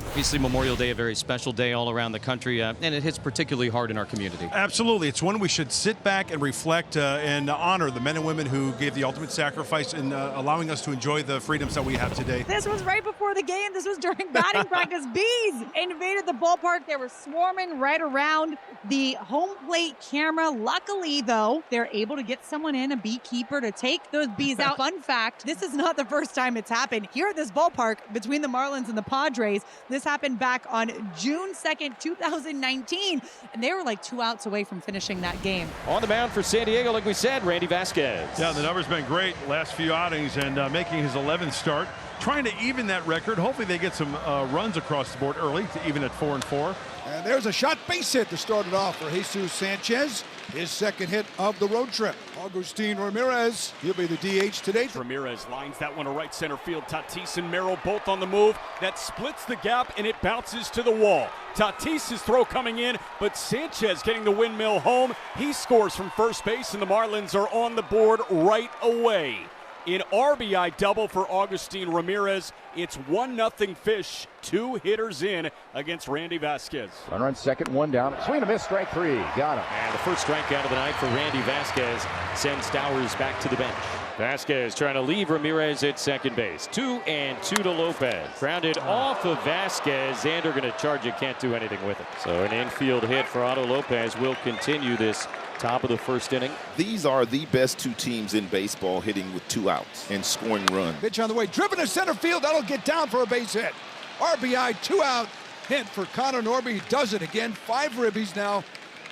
Obviously, Memorial Day, a very special day all around the country, and it hits particularly hard in our community. Absolutely. It's one we should sit back and reflect and honor the men and women who gave the ultimate sacrifice in allowing us to enjoy the freedoms that we have today. This was right before the game. This was during batting practice. Bees invaded the ballpark. They were swarming right around the home plate camera. Luckily, though, they're able to get someone in, a beekeeper, to take those bees out. Fun fact, this is not the first time it's happened here at this ballpark between the Marlins and the Padres. This happened back on June 2nd, 2019, and they were like 2 outs away from finishing that game. On the mound for San Diego, like we said, Randy Vasquez. Yeah, the number's been great last few outings, and making his 11th start, trying to even that record. Hopefully they get some runs across the board early to even at 4-4. And there's a shot base hit to start it off for Jesus Sanchez. His second hit of the road trip. Agustin Ramirez, he'll be the DH today. Ramirez lines that one to right center field. Tatis and Merrill both on the move. That splits the gap and it bounces to the wall. Tatis' throw coming in, but Sanchez getting the windmill home. He scores from first base and the Marlins are on the board right away. An RBI double for Agustin Ramirez. It's 1-0 Fish, 2 hitters in against Randy Vasquez. Runner on second, one down. Swing and a miss, strike three. Got him. And the first strikeout of the night for Randy Vasquez sends Stowers back to the bench. Vasquez trying to leave Ramirez at second base. 2-2 to Lopez. Grounded off of Vasquez. Xander going to charge it, can't do anything with it. So an infield hit for Otto Lopez will continue this top of the first inning. These are the best two teams in baseball, hitting with 2 outs and scoring runs. Pitch on the way, driven to center field. That'll get down for a base hit. RBI, 2-out hit for Connor Norby. He does it again. 5 ribbies now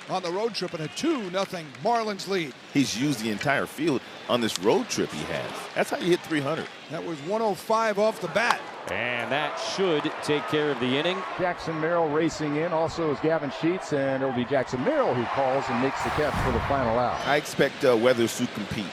on the road trip and a 2-0 Marlins lead. He's used the entire field on this road trip he has. That's how you hit 300. That was 105 off the bat. And that should take care of the inning. Jackson Merrill racing in. Also is Gavin Sheets, and it'll be Jackson Merrill who calls and makes the catch for the final out. I expect Weathers to compete.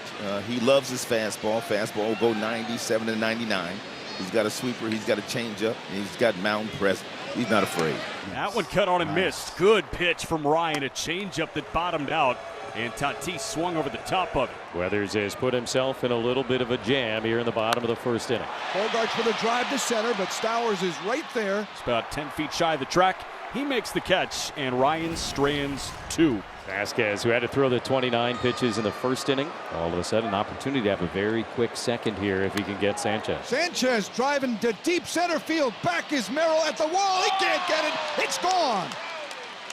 He loves his fastball. Fastball will go 97 to 99. He's got a sweeper. He's got a changeup. And he's got mound press. He's not afraid. That one cut on and missed. Good pitch from Ryan. A changeup that bottomed out. And Tatis swung over the top of it. Weathers has put himself in a little bit of a jam here in the bottom of the first inning. Bogarts for the drive to center, but Stowers is right there. It's about 10 feet shy of the track. He makes the catch, and Ryan strands 2. Vasquez, who had to throw the 29 pitches in the first inning, all of a sudden an opportunity to have a very quick second here if he can get Sanchez. Sanchez driving to deep center field. Back is Merrill at the wall. He can't get it. It's gone.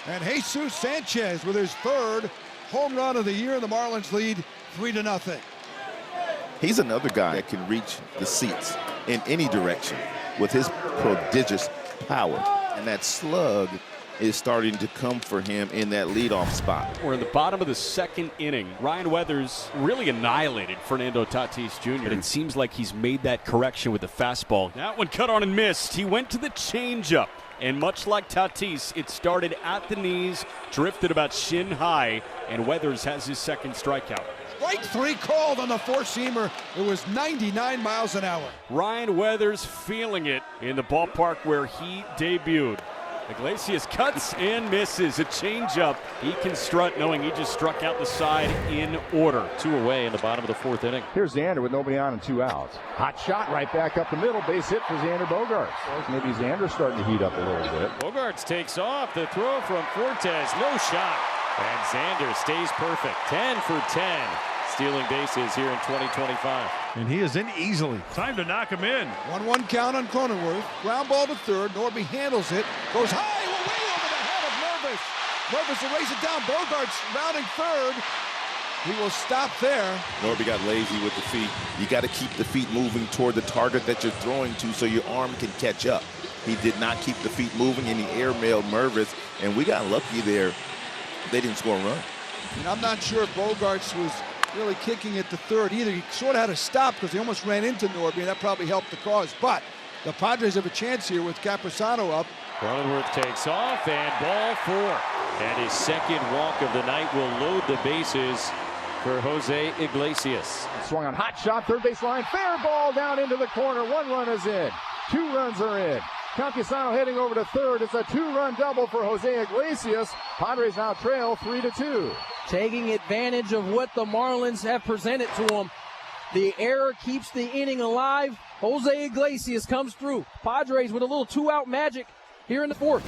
And Jesus Sanchez with his 3rd home run of the year. The Marlins lead 3-0. He's another guy that can reach the seats in any direction with his prodigious power. And that slug is starting to come for him in that leadoff spot. We're in the bottom of the 2nd inning. Ryan Weathers really annihilated Fernando Tatis Jr. But it seems like he's made that correction with the fastball. That one cut on and missed. He went to the changeup. And much like Tatis, it started at the knees, drifted about shin high, and Weathers has his 2nd strikeout. Strike 3 called on the 4-seamer. It was 99 miles an hour. Ryan Weathers feeling it in the ballpark where he debuted. Iglesias cuts and misses. A changeup. He can strut knowing he just struck out the side in order. 2 away in the bottom of the 4th inning. Here's Xander with nobody on and 2 outs. Hot shot right back up the middle. Base hit for Xander Bogaerts. Maybe Xander's starting to heat up a little bit. Bogaerts takes off. The throw from Fortes. No shot. And Xander stays perfect. 10 for 10. Stealing bases here in 2025. And he is in easily. Time to knock him in. 1-1 count on Cronenworth. Ground ball to third. Norby handles it. Goes high, way over the head of Mervis. Mervis will race it down. Bogarts rounding third. He will stop there. Norby got lazy with the feet. You got to keep the feet moving toward the target that you're throwing to so your arm can catch up. He did not keep the feet moving, and he airmailed Mervis. And we got lucky there. They didn't score a run. And I'm not sure if Bogarts was really kicking it to third either. He sort of had to stop because he almost ran into Norby, and that probably helped the cause. But the Padres have a chance here with Campusano up. Cronenworth takes off, and ball 4. And his 2nd walk of the night will load the bases for Jose Iglesias. Swung on, hot shot, third base line, fair ball down into the corner. 1 run is in. 2 runs are in. Campusano heading over to third. It's a 2-run double for Jose Iglesias. Padres now trail 3-2. Taking advantage of what the Marlins have presented to them. The error keeps the inning alive. Jose Iglesias comes through. Padres with a little 2-out magic. here in the fourth.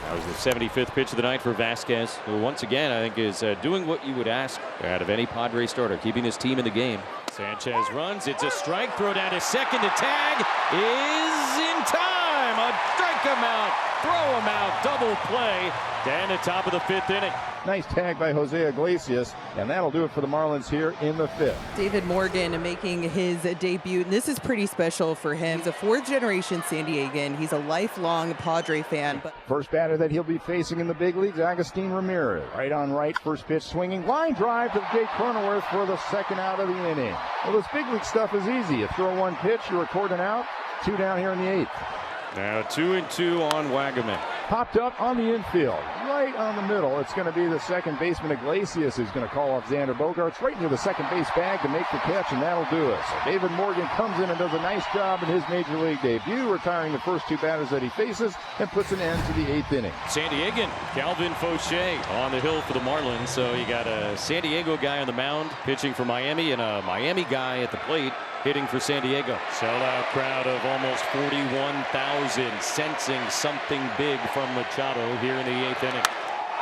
That was the 75th pitch of the night for Vasquez, who once again I think is doing what you would ask out of any Padres starter, keeping his team in the game. Sanchez runs. It's a strike. Throw down to second. The tag is in time. A strike him out. Throw him out. Double play. Down the top of the fifth inning. Nice tag by Jose Iglesias, and that'll do it for the Marlins here in the fifth. David Morgan making his debut, and this is pretty special for him. He's a fourth-generation San Diegan. He's a lifelong Padre fan. First batter that he'll be facing in the big leagues, Agustin Ramirez. Right on right, first pitch swinging. Line drive to Jake Cronenworth for the second out of the inning. Well, this big league stuff is easy. You throw one pitch, you record an out. 2 down here in the 8th. Now 2-2 on Wagaman. Popped up on the infield, right on the middle. It's going to be the second baseman Iglesias who's going to call off Xander Bogaerts right near the second base bag to make the catch, and that'll do it. So David Morgan comes in and does a nice job in his major league debut, retiring the first 2 batters that he faces and puts an end to the 8th inning. San Diegan, Calvin Fauché on the hill for the Marlins. So you got a San Diego guy on the mound pitching for Miami and a Miami guy at the plate hitting for San Diego. Sellout crowd of almost 41,000 sensing something big from Machado here in the 8th inning.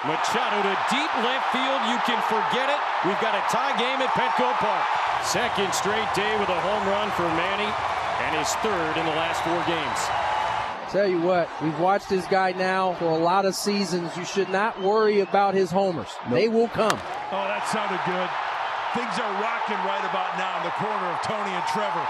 Machado to deep left field. You can forget it. We've got a tie game at Petco Park. Second straight day with a home run for Manny, and his third in the last 4 games. Tell you what, we've watched this guy now for a lot of seasons. You should not worry about his homers. Nope. They will come. Oh, that sounded good. Things are rocking right about now in the corner of Tony and Trevor.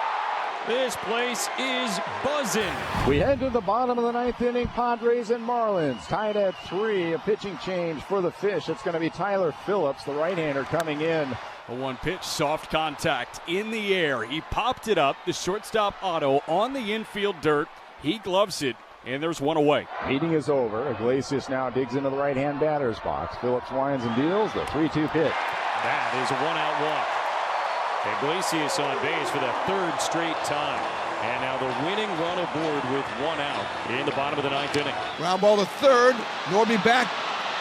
This place is buzzing. We head to the bottom of the 9th inning. Padres and Marlins tied at 3. A pitching change for the Fish. It's going to be Tyler Phillips, the right-hander, coming in. A 1 pitch, soft contact in the air. He popped it up. The shortstop Otto on the infield dirt. He gloves it, and there's 1 away. Meeting is over. Iglesias now digs into the right-hand batter's box. Phillips winds and deals the 3-2 pitch. That is a 1-out walk. Iglesias on base for the 3rd straight time. And now the winning run aboard with 1 out in the bottom of the 9th inning. Ground ball to third. Norby back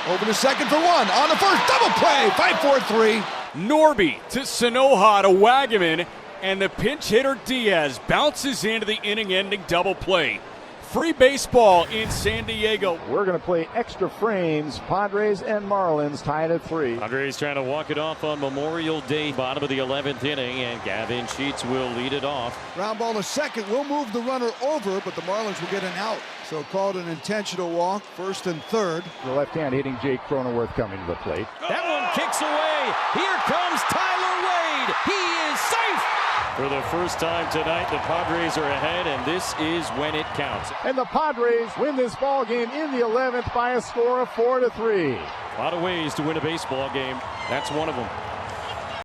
over to second for 1. On the first, double play. 5-4-3. Norby to Sanoja to Wagaman, and the pinch hitter Diaz bounces into the inning-ending double play. Free baseball in San Diego. We're going to play extra frames. Padres and Marlins tied at 3. Padres trying to walk it off on Memorial Day, bottom of the 11th inning, and Gavin Sheets will lead it off. Ground ball to second. We'll move the runner over, but the Marlins will get an out. So called an intentional walk, 1st and 3rd. The left hand hitting Jake Cronenworth coming to the plate. That one kicks away. Here comes Tyler Wade. He is safe. For the first time tonight, the Padres are ahead, and this is when it counts. And the Padres win this ball game in the 11th by a score of 4-3. A lot of ways to win a baseball game. That's one of them.